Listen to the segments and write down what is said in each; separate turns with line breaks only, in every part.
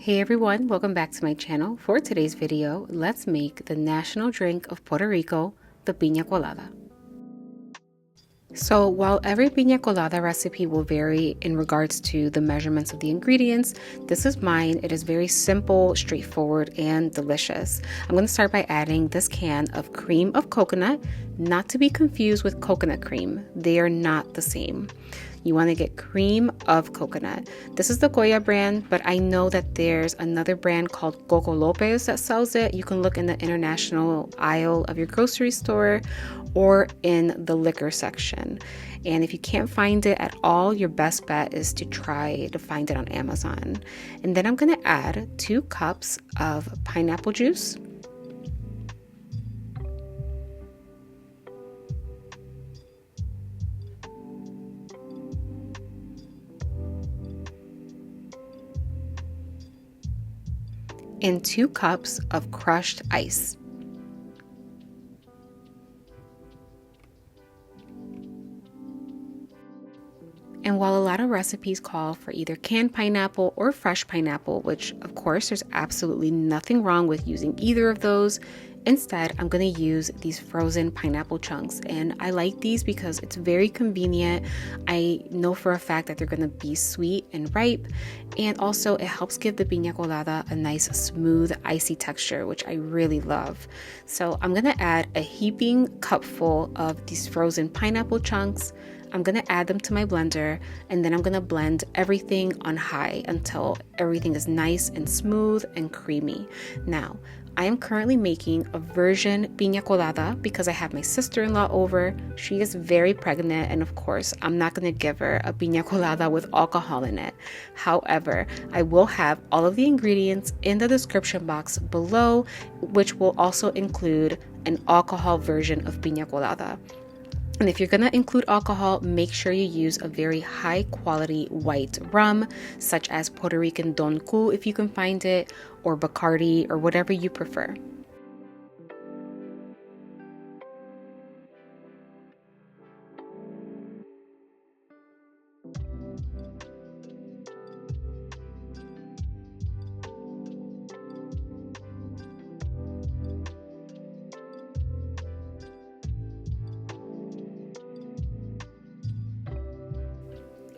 Hey everyone, welcome back to my channel. For today's video, let's make the national drink of Puerto Rico, the Piña Colada. So while every Piña Colada recipe will vary in regards to the measurements of the ingredients, this is mine. It is very simple, straightforward, and delicious. I'm going to start by adding this can of cream of coconut, not to be confused with coconut cream. They are not the same. You want to get cream of coconut. This is the Goya brand, but I know that there's another brand called Coco Lopez that sells it. You can look in the international aisle of your grocery store or in the liquor section. And if you can't find it at all, your best bet is to try to find it on Amazon. And then I'm going to add 2 cups of pineapple juice. And 2 cups of crushed ice. And while a lot of recipes call for either canned pineapple or fresh pineapple, which of course there's absolutely nothing wrong with using either of those, instead I'm going to use these frozen pineapple chunks. And I like these because it's very convenient. I know for a fact that they're going to be sweet and ripe, and also it helps give the piña colada a nice smooth icy texture, which I really love. So I'm going to add a heaping cupful of these frozen pineapple chunks. I'm going to add them to my blender, and then I'm going to blend everything on high until everything is nice and smooth and creamy. Now, I am currently making a version piña colada because I have my sister-in-law over. She is very pregnant, and of course, I'm not going to give her a piña colada with alcohol in it. However, I will have all of the ingredients in the description box below, which will also include an alcohol version of piña colada. And if you're going to include alcohol, make sure you use a very high quality white rum, such as Puerto Rican Don Q if you can find it, or Bacardi, or whatever you prefer.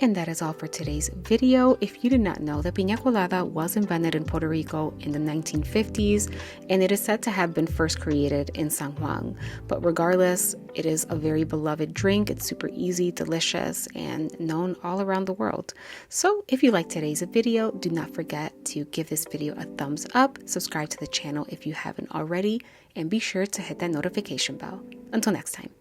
And that is all for today's video. If you did not know, the piña colada was invented in Puerto Rico in the 1950s, and it is said to have been first created in San Juan. But regardless, it is a very beloved drink. It's super easy, delicious, and known all around the world. So if you liked today's video, do not forget to give this video a thumbs up, subscribe to the channel if you haven't already, and be sure to hit that notification bell. Until next time.